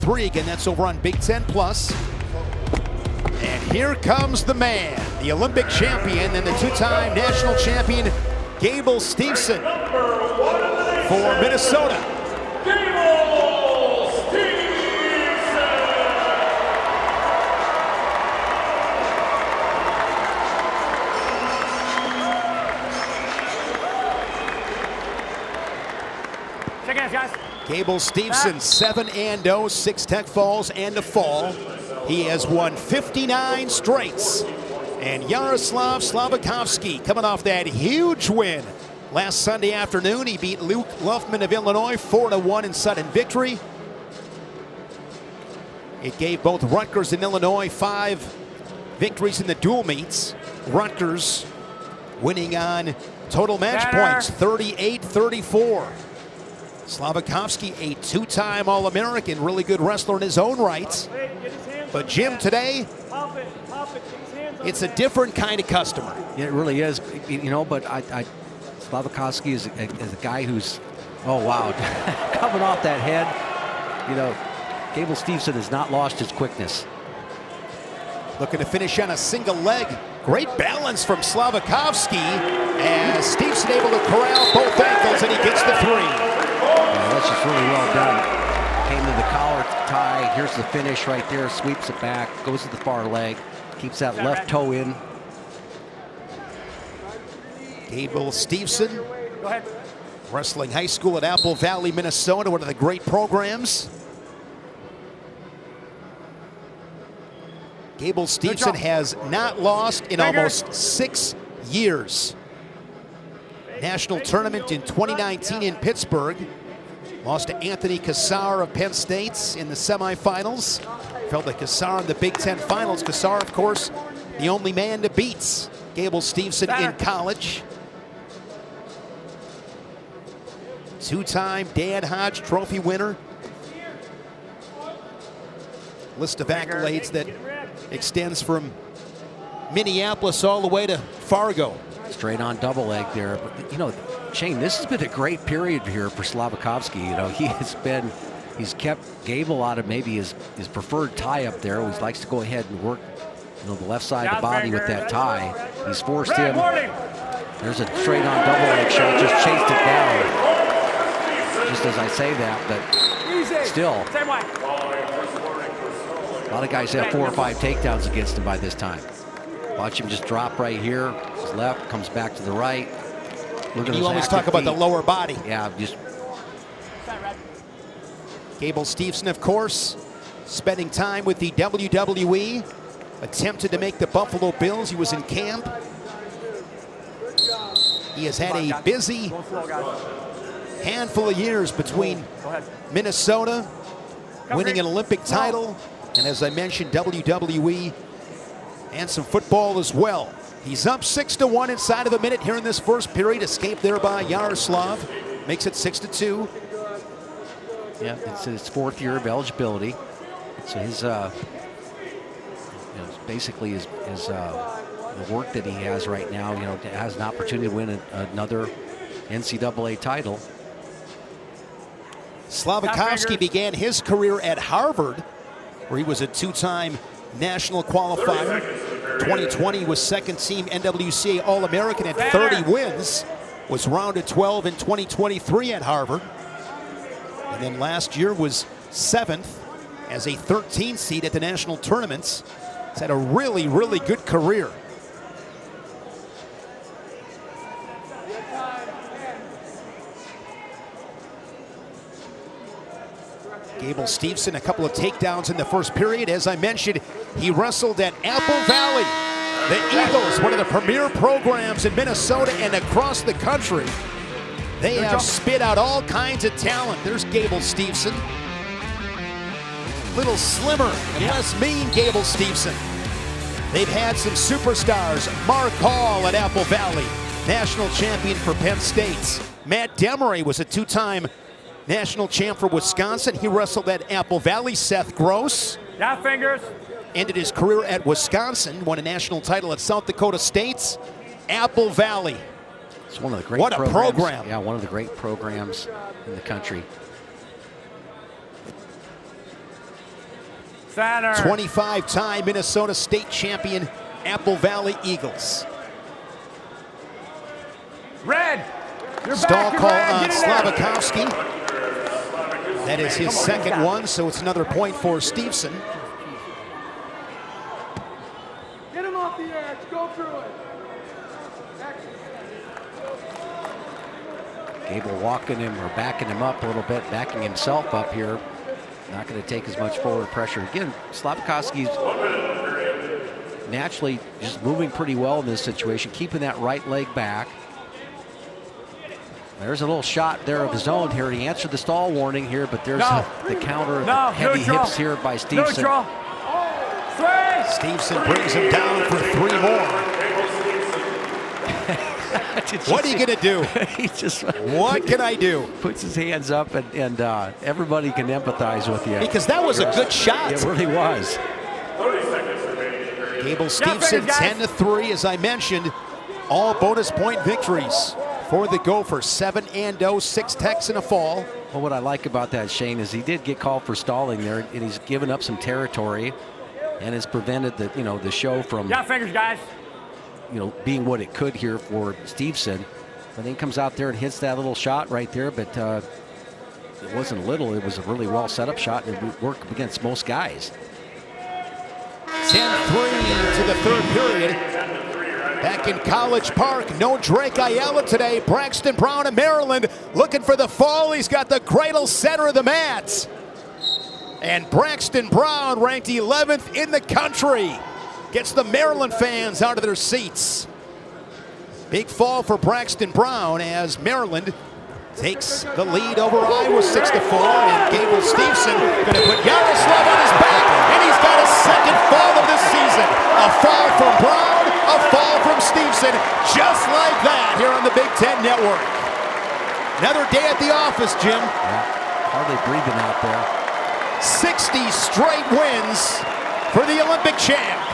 3 again, that's over on Big Ten Plus. And here comes the man, the Olympic champion and the two-time national champion, Gable Steveson for Minnesota. Gable Steveson! Check hands, guys. Gable Steveson, 7-0, 6 tech falls and a fall. He has won 59 straights. And Yaraslau Slavikouski coming off that huge win last Sunday afternoon. He beat Luke Luffman of Illinois 4-1 in sudden victory. It gave both Rutgers and Illinois 5 victories in the dual meets. Rutgers winning on total match points, 38-34. Slavikouski, a two-time All-American, really good wrestler in his own right. But Jim, today, it's a different kind of customer. Yeah, it really is, you know, but Slavikouski is a guy who's, oh wow, coming off that head, you know, Gable Steveson has not lost his quickness. Looking to finish on a single leg. Great balance from Slavikouski as Steveson able to corral both ankles and he gets the 3. Yeah, that's just really well done. Came to the collar tie. Here's the finish right there. Sweeps it back. Goes to the far leg. Keeps that left toe in. Gable Steveson, wrestling high school at Apple Valley, Minnesota, one of the great programs. Gable Steveson has not lost in almost 6 years. National tournament in 2019 in Pittsburgh. Lost to Anthony Cassar of Penn State in the semifinals. Fell to Cassar in the Big Ten finals. Cassar, of course, the only man to beat Gable Steveson in college. Two-time Dan Hodge Trophy winner. List of accolades that extends from Minneapolis all the way to Fargo. Straight on double leg there. But, you know, Shane, this has been a great period here for Slavikouski. You know, he's kept Gable out of maybe his preferred tie up there. He likes to go ahead and work, you know, the left side of the body with that tie. He's forced him. There's a straight on double leg shot, just chased it down. Just as I say that, but still. A lot of guys have 4 or 5 takedowns against him by this time. Watch him just drop right here. His left comes back to the right. Look at you always talk about the lower body. Yeah, just. Gable Steveson, of course, spending time with the WWE. Attempted to make the Buffalo Bills. He was in camp. He has had a busy handful of years between Minnesota, winning an Olympic title, and as I mentioned, WWE, and some football as well. He's up 6-1 inside of a minute here in this first period. Escaped there by Yaraslau. Makes it 6-2. Yeah, it's his 4th year of eligibility. So his, you know, basically his the work that he has right now, you know, has an opportunity to win another NCAA title. Slavikouski began his career at Harvard, where he was a 2-time national qualifier. 2020 was second team NWCA All-American at 30 wins. Was rounded 12 in 2023 at Harvard. And then last year was 7th as a 13 seed at the national tournaments. He's had a really, really good career. Gable Steveson, a couple of takedowns in the first period. As I mentioned, he wrestled at Apple Valley. The Eagles, one of the premier programs in Minnesota and across the country. They have spit out all kinds of talent. There's Gable Steveson. Little slimmer and less mean Gable Steveson. They've had some superstars. Mark Hall at Apple Valley, national champion for Penn State. Matt Demery was a 2-time national champ for Wisconsin. He wrestled at Apple Valley. Seth Gross ended his career at Wisconsin, won a national title at South Dakota State. Apple Valley. It's one of the great What programs. a program. Yeah, one of the great programs in the country. Center. 25-time Minnesota State champion Apple Valley Eagles. Red. You're Stall back, call red. on Get in there. Slavikouski. That is his second one, so it's another point for Steveson. Get him off the edge. Go through it. Gable walking him or backing him up a little bit, backing himself up here. Not going to take as much forward pressure. Again, Slavikowski's naturally just moving pretty well in this situation, keeping that right leg back. There's a little shot there of his own here. He answered the stall warning here, but there's the counter, the heavy hips here by Steveson. Steveson brings him down for 3 more. What are you going to do? He just What can I do? puts his hands up, and everybody can empathize with you. Because that was a good shot. It really was. Gable Steveson 10-3, as I mentioned. All bonus point victories for the Gophers. 7-0, 6 techs in a fall. Well, what I like about that, Shane, is he did get called for stalling there, and he's given up some territory, and has prevented the show from Fingers, guys. being what it could here for Steveson. But then comes out there and hits that little shot right there, but it wasn't little. It was a really well set up shot, and it would work against most guys. 10-3 to the third period. Back in College Park, no Drake Ayala today. Braxton Brown of Maryland looking for the fall. He's got the cradle center of the mat. And Braxton Brown, ranked 11th in the country, gets the Maryland fans out of their seats. Big fall for Braxton Brown as Maryland takes the lead over Iowa 6-4. And Gable Steveson going to put Yaraslau on his back, and he's got his second fall of the season. A fall from Brown, a fall from Steveson, just like that here on the Big Ten Network. Another day at the office, Jim. Yeah, hardly breathing out there. 60 straight wins for the Olympic champ.